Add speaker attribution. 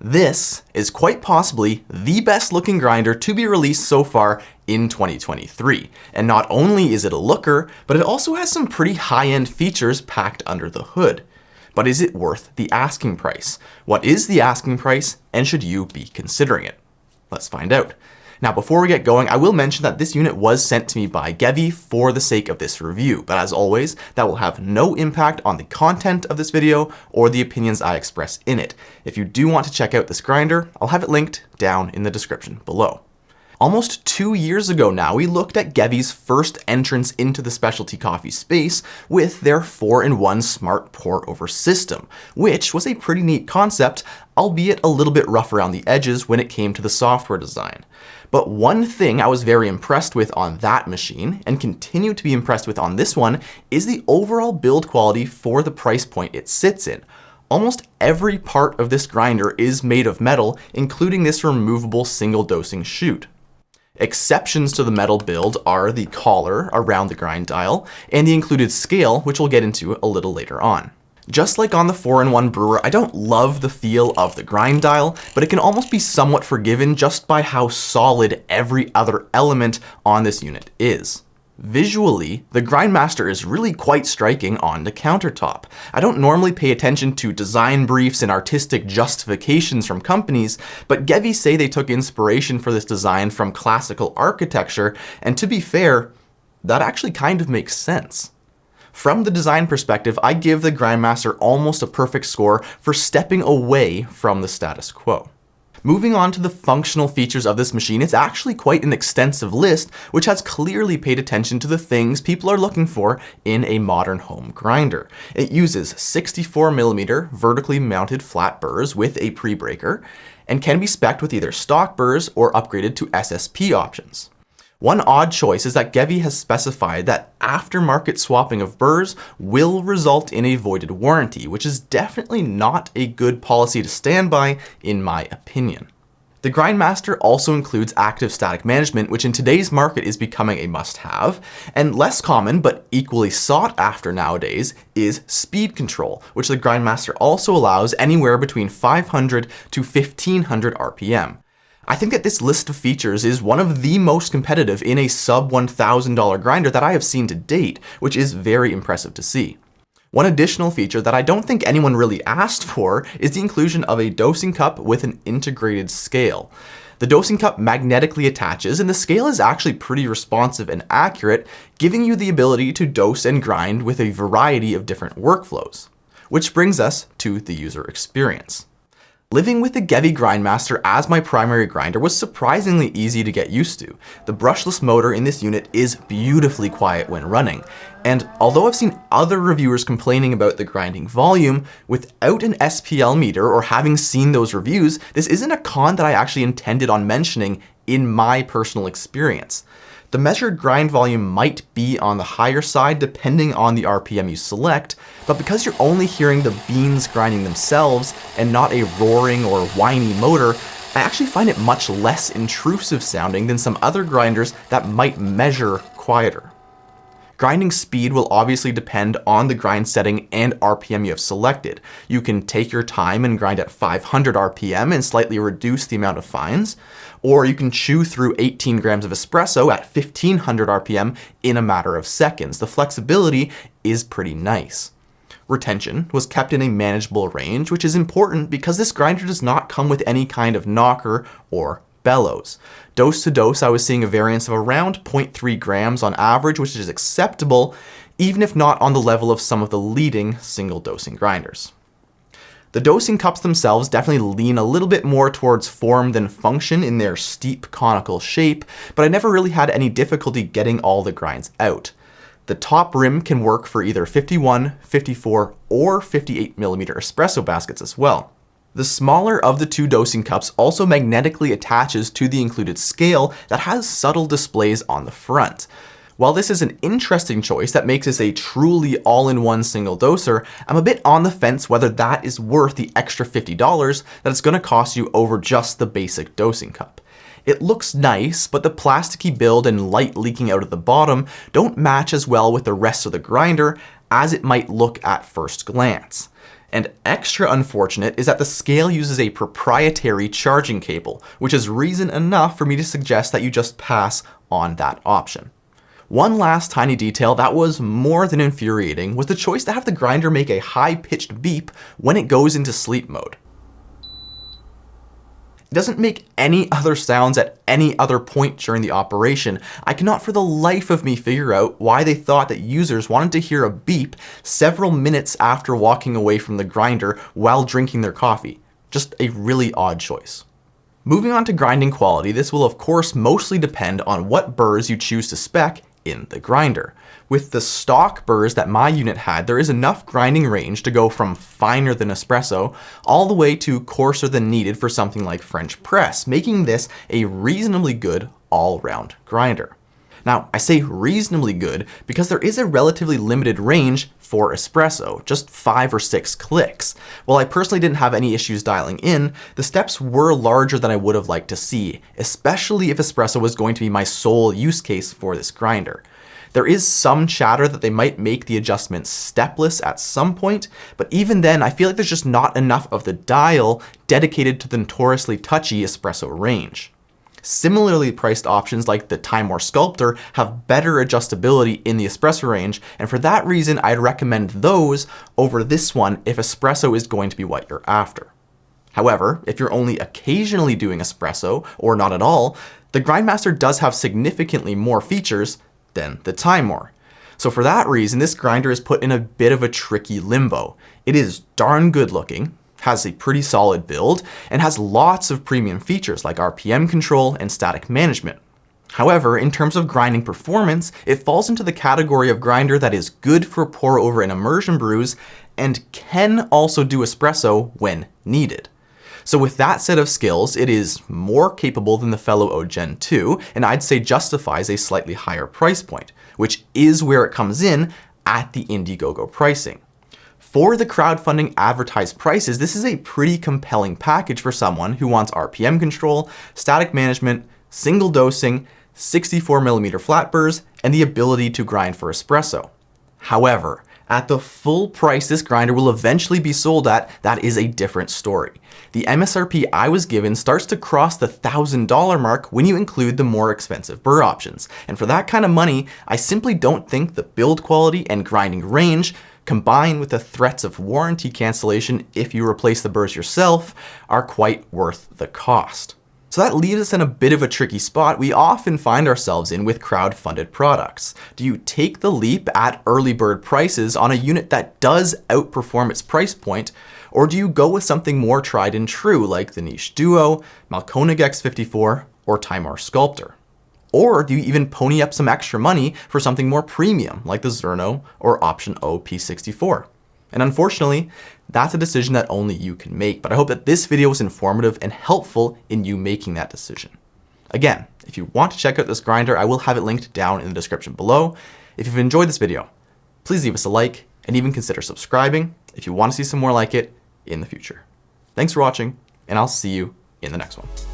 Speaker 1: This is quite possibly the best looking grinder to be released so far in 2023. And not only is it a looker, but it also has some pretty high-end features packed under the hood. But is it worth the asking price? What is the asking price, and should you be considering it? Let's find out. Now, before we get going, I will mention that this unit was sent to me by GEVI for the sake of this review, but as always, that will have no impact on the content of this video or the opinions I express in it. If you do want to check out this grinder, I'll have it linked down in the description below. Almost 2 years ago now, we looked at GEVI's first entrance into the specialty coffee space with their 4-in-1 smart pour over system, which was a pretty neat concept, albeit a little bit rough around the edges when it came to the software design. But one thing I was very impressed with on that machine, and continue to be impressed with on this one, is the overall build quality for the price point it sits in. Almost every part of this grinder is made of metal, including this removable single dosing chute. Exceptions to the metal build are the collar around the grind dial and the included scale, which we'll get into a little later on. Just like on the 4-in-1 brewer, I don't love the feel of the grind dial, but it can almost be somewhat forgiven just by how solid every other element on this unit is. Visually, the Grindmaster is really quite striking on the countertop. I don't normally pay attention to design briefs and artistic justifications from companies, but GEVI say they took inspiration for this design from classical architecture, and to be fair, that actually kind of makes sense. From the design perspective, I give the Grindmaster almost a perfect score for stepping away from the status quo. Moving on to the functional features of this machine, it's actually quite an extensive list, which has clearly paid attention to the things people are looking for in a modern home grinder. It uses 64mm vertically mounted flat burrs with a pre-breaker, and can be spec'd with either stock burrs or upgraded to SSP options. One odd choice is that GEVI has specified that aftermarket swapping of burrs will result in a voided warranty, which is definitely not a good policy to stand by, in my opinion. The Grindmaster also includes active static management, which in today's market is becoming a must-have, and less common but equally sought after nowadays is speed control, which the Grindmaster also allows anywhere between 500 to 1500 RPM. I think that this list of features is one of the most competitive in a sub $1,000 grinder that I have seen to date, which is very impressive to see. One additional feature that I don't think anyone really asked for is the inclusion of a dosing cup with an integrated scale. The dosing cup magnetically attaches, and the scale is actually pretty responsive and accurate, giving you the ability to dose and grind with a variety of different workflows. Which brings us to the user experience. Living with the GEVI Grindmaster as my primary grinder was surprisingly easy to get used to. The brushless motor in this unit is beautifully quiet when running, and although I've seen other reviewers complaining about the grinding volume, without an SPL meter or having seen those reviews, this isn't a con that I actually intended on mentioning in my personal experience. The measured grind volume might be on the higher side depending on the RPM you select, but because you're only hearing the beans grinding themselves and not a roaring or whiny motor, I actually find it much less intrusive sounding than some other grinders that might measure quieter. Grinding speed will obviously depend on the grind setting and RPM you have selected. You can take your time and grind at 500 RPM and slightly reduce the amount of fines, or you can chew through 18 grams of espresso at 1500 RPM in a matter of seconds. The flexibility is pretty nice. Retention was kept in a manageable range, which is important because this grinder does not come with any kind of knocker or bellows. Dose to dose, I was seeing a variance of around 0.3 grams on average, which is acceptable, even if not on the level of some of the leading single dosing grinders. The dosing cups themselves definitely lean a little bit more towards form than function in their steep conical shape, but I never really had any difficulty getting all the grinds out. The top rim can work for either 51, 54, or 58mm espresso baskets as well. The smaller of the two dosing cups also magnetically attaches to the included scale that has subtle displays on the front. While this is an interesting choice that makes this a truly all-in-one single doser, I'm a bit on the fence whether that is worth the extra $50 that it's going to cost you over just the basic dosing cup. It looks nice, but the plasticky build and light leaking out of the bottom don't match as well with the rest of the grinder as it might look at first glance. And extra unfortunate is that the scale uses a proprietary charging cable, which is reason enough for me to suggest that you just pass on that option. One last tiny detail that was more than infuriating was the choice to have the grinder make a high-pitched beep when it goes into sleep mode. It doesn't make any other sounds at any other point during the operation. I cannot for the life of me figure out why they thought that users wanted to hear a beep several minutes after walking away from the grinder while drinking their coffee. Just a really odd choice. Moving on to grinding quality, this will of course mostly depend on what burrs you choose to spec in the grinder. With the stock burrs that my unit had, there is enough grinding range to go from finer than espresso all the way to coarser than needed for something like French press, making this a reasonably good all-round grinder. Now, I say reasonably good because there is a relatively limited range for espresso, just 5 or 6 clicks. While I personally didn't have any issues dialing in, the steps were larger than I would have liked to see, especially if espresso was going to be my sole use case for this grinder. There is some chatter that they might make the adjustment stepless at some point, but even then I feel like there's just not enough of the dial dedicated to the notoriously touchy espresso range. Similarly priced options like the Timor Sculptor have better adjustability in the espresso range, and for that reason I'd recommend those over this one if espresso is going to be what you're after. However, if you're only occasionally doing espresso or not at all, the Grindmaster does have significantly more features than the Timor. So for that reason, this grinder is put in a bit of a tricky limbo. It is darn good looking, has a pretty solid build, and has lots of premium features like RPM control and static management. However, in terms of grinding performance, it falls into the category of grinder that is good for pour over and immersion brews and can also do espresso when needed. So with that set of skills, it is more capable than the fellow OGen 2, and I'd say justifies a slightly higher price point, which is where it comes in at the Indiegogo pricing. For the crowdfunding advertised prices, this is a pretty compelling package for someone who wants RPM control, static management, single dosing, 64mm flat burrs, and the ability to grind for espresso. However, at the full price this grinder will eventually be sold at, that is a different story. The MSRP I was given starts to cross the $1,000 mark when you include the more expensive burr options. And for that kind of money, I simply don't think the build quality and grinding range, combined with the threats of warranty cancellation if you replace the burrs yourself, are quite worth the cost. So that leaves us in a bit of a tricky spot we often find ourselves in with crowd-funded products. Do you take the leap at early bird prices on a unit that does outperform its price point, or do you go with something more tried and true like the Niche Duo, Malkonig X54, or Timor Sculptor? Or do you even pony up some extra money for something more premium like the Zerno or Option O P64? And unfortunately, that's a decision that only you can make, but I hope that this video was informative and helpful in you making that decision. Again, if you want to check out this grinder, I will have it linked down in the description below. If you've enjoyed this video, please leave us a like and even consider subscribing if you want to see some more like it in the future. Thanks for watching, and I'll see you in the next one.